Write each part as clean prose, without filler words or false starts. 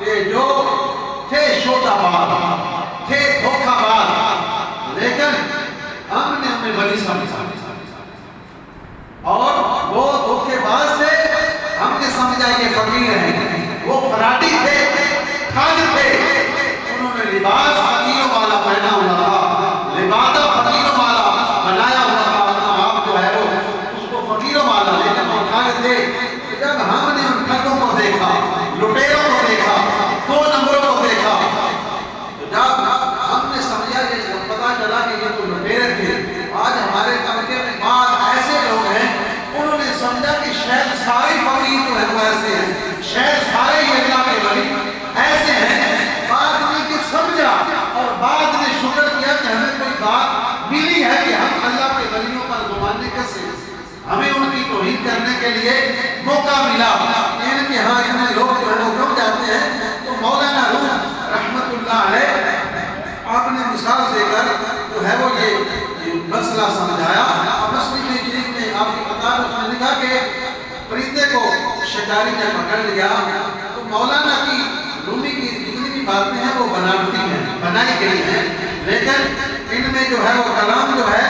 کہ جو تھے شوطہ باز، تھے دھوکہ باز، لیکن ہم نے انہیں ولی سمجھا، اور وہ دھوکے باز تھے، ہم نے سمجھا یہ فقیر ہیں، وہ فراڈی تھے، ٹھگ تھے، انہوں نے لباس فقیروں والا پہنا ہوا تھا، لبادہ فقیروں والا بنایا ہوا تھا اپنا آپ جو ہے وہ اس کو فقیروں والا، لیکن وہ ٹھگ تھے۔ جب ہم نے ان ٹھگوں کو دیکھا، لٹیروں کو دیکھا، دو نمبروں کو دیکھا، تو جب ہم نے سمجھا کہ جب پتا چلا کہ یہ تو لٹیرے تھے، آج ہمارے طبقے میں بعض ایسے لوگ ہیں، انہوں نے سمجھا کہ شاید سارے فقیر جو ہیں وہ ایسے ہیں، شاید سارے ہی اللہ کے ولی ایسے ہیں۔ بعد نے کہ سمجھا اور بعد نے شکر کیا کہ ہمیں کوئی بات ملی ہے کہ ہم اللہ کے ولیوں پر زبان کسے، ہمیں ان کی توہین کرنے کے لیے موقع ملا۔ ان کے ہاں اتنے لوگ جو ہے وہ کم جاتے ہیں، تو مولانا روم رحمت اللہ علیہ آپ نے مثال دے کر جو ہے وہ یہ مسئلہ سمجھایا۔ مسئلہ شریف میں آپ کی کتاب اس میں لکھا کہ پرندے کو شکاری نے پکڑ لیا، تو مولانا کی رومی کی جتنی بھی باتیں ہیں وہ بناوٹی ہیں، بنائی گئی ہیں، لیکن ان میں جو ہے وہ کلام جو ہے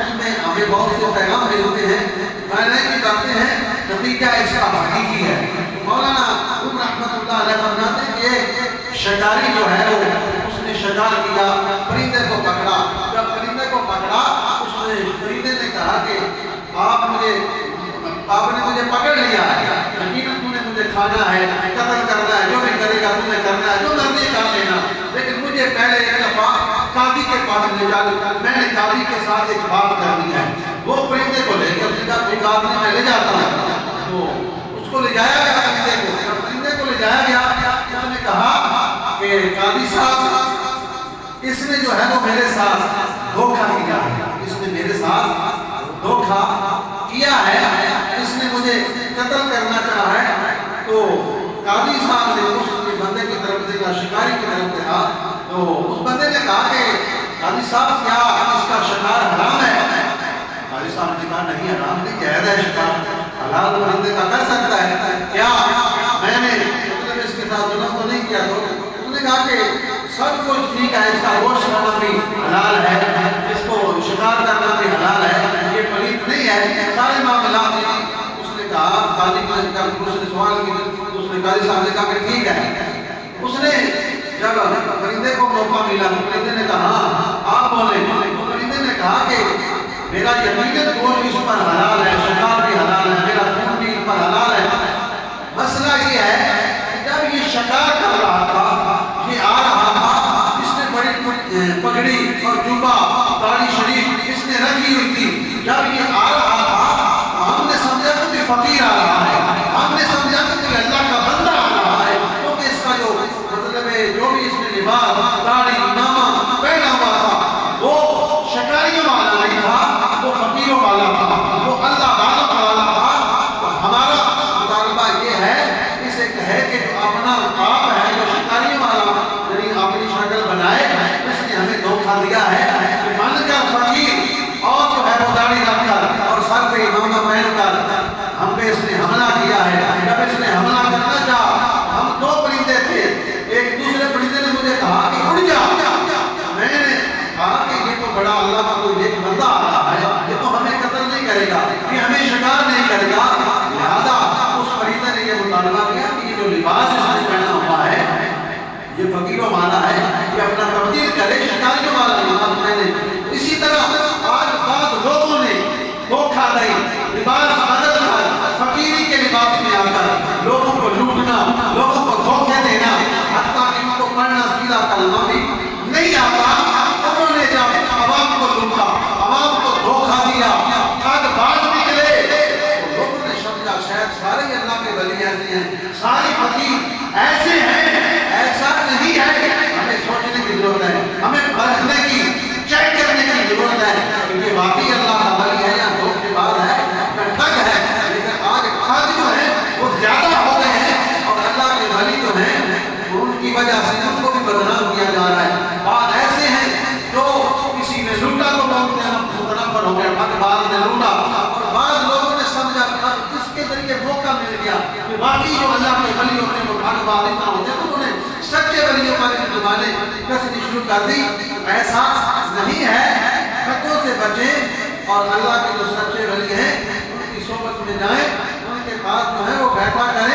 اس میں ہمیں بہت سے پیغام ملتے ہیں، بنائی کی باتیں ہیں، نتیجہ اس کا حقیقی ہے۔ مولانا روم رحمت اللہ علیہ فرماتے ہیں کہ شکاری جو ہے وہ اس نے شکار کیا، پرندے کو پکڑا، جب پرندے کو پکڑا اس نے پرندے نے کہا کہ آپ نے مجھے پکڑ لیا ہے، یقیناً تو نے مجھے کھانا ہے، قتل کرنا ہے، جو بھی کرے گا تو نے کرنا ہے، جو مرضی کر لینا، لیکن مجھے پہلے ایک دفعہ قاضی کے پاس لے جا، میں نے قاضی کے ساتھ ایک بات کرنی ہے۔ وہ پرندے کو لے کر اس کا کوئی بات نہیں، میں لے جاتا ہوں، تو اس کو لے جایا گیا پرندے کو، جب پرندے کو لے جایا گیا اس نے کہا کہ قاضی صاحب اس نے جو ہے وہ میرے ساتھ دھوکہ کیا ہے، اس نے میرے ساتھ دھوکہ کیا ہے، اس نے مجھے قتل کرنا چاہا ہے۔ تو قاضی صاحب نے اس بندے کی طرف دیکھا، شکاری کی طرف دیکھا، تو اس بندے نے کہا کہ قاضی صاحب کیا اس کا شکار حرام ہے؟ قاضی صاحب نے کہا نہیں، حرام نہیں، جائز ہے شکار، حلال پرندے کا کر سکتا ہے، کیا میں نے مطلب اس کے ساتھ ظلم تو نہیں کیا؟ تو اس نے کہا کہ سب کچھ ٹھیک ہے، اس کا گوشت کھانا بھی حلال ہے، اس کو شکار کرنا بھی حلال ہے، یہ پلید نہیں ہے، سارے معاملات ہیں۔ اس نے کہا قاضی نے سوال کی، اس نے قاضی صاحب نے کہا کہ ٹھیک ہے۔ اس نے جب پرندے کو موقع ملا تو پرندے نے کہا آپ بولیں، تو پرندے نے کہا کہ میرا یقیناً گوشت اس پر حلال ہے، شکار بھی حلال ہے، میرا خون بھی اس پر حلال ہے۔ مسئلہ یہ ہے کہ جب یہ شکار کر رہا تھا، یہ آ رہا تھا، اس نے بڑی پگڑی اور جوبہ داڑھی شریف اس نے رکھی ہوئی تھی، جب یہ آ رہا تھا ہم نے سمجھا کہ کوئی فقیر آ رہا ہے، ہم نے سمجھا کہ کوئی اللہ کا بندہ آ رہا ہے، کیونکہ اس کا جو مطلب ہے جو بھی اس نے لباس داڑھی امامہ پہنا ہوا تھا وہ شکاریوں والا نہیں تھا، وہ فقیروں والا تھا، وہ اللہ والوں والا تھا۔ ہمارا مطالبہ یہ ہے، اسے کہے کہ جو اپنا آپ ہے، جو شکاریوں والا یعنی اپنی شکل بنائے، اس نے ہمیں دھوکہ دیا ہے کہ من کر فقیر اور جو ہے وہ داڑھی رکھ کر اور سر پہ امامہ پہن کر ہم پہ اس نے حملہ کیا ہے۔ جب اس نے حملہ کرنا چاہا، ہم دو پرندے تھے، ایک دوسرے پرندے نے مجھے کہا کہ اڑ جا، میں نے کہا کہ یہ تو بڑا اللہ کا کوئی ایک بندہ آ رہا ہے، یہ تو ہمیں قتل نہیں کرے گا، یہ ہمیں شکار نہیں کرے گا، لہذا اس پرندے نے یہ مطالبہ کیا کہ یہ جو لباس اس نے پہنا ہوا ہے یہ فقیروں والا ہے، یہ اپنا تبدیل کرے، شکاریوں والا لباس پہنے۔ اسی طرح آج بعض لوگوں نے دھوکہ دے لباس بدل کر فقیری کے لباس میں آ کر لوگوں کو لوٹنا، لوگوں کو دھوکے دینا، حتیٰ کہ ان کو پڑھنا سیدھا کلمہ بھی نہیں آتا، انہوں نے جب عوام کو لوٹا، عوام کو دھوکہ دیا، ٹھگ باز نکلے، تو لوگوں نے سمجھا شاید سارے ہی اللہ کے ولی ایسے ہیں، سارے فقیر ایسے ہیں۔ ایسا نہیں ہے، ہمیں سوچنے کی ضرورت ہے، ہمیں پرکھنے کی، چیک کرنے کی ضرورت ہے کہ یہ واقعی اللہ کا ولی ہے یا دھوکے باز ہے یا ٹھگ ہے۔ لیکن آج ٹھگ جو ہیں وہ زیادہ ہو گئے ہیں، اور اللہ کے ولی جو ہیں ان کی وجہ سے ان کو بھی بدنام کیا جا رہا ہے۔ بعض ایسے ہیں جو کسی نے لوٹا تو بولتے ہیں ہم متنفر ہو گیا، ٹھگ باز نے لوٹا، اور بعض لوگوں نے سمجھا کہ اس کے ذریعے موقع مل گیا کہ واقعی جو اللہ کے ولی ہوتے ہیں وہ ٹھگ باز اتنا ہوتے ہیں، تو انہوں نے سچے ولیوں پر زبانیں کسنی شروع کر دی. احساس نہیں ہے, خطوں سے بچیں اور اللہ کے جو سچے ولی ہیں ان کی صحبت میں جائیں, ان کے پاس جو ہے وہ بیٹھا کریں.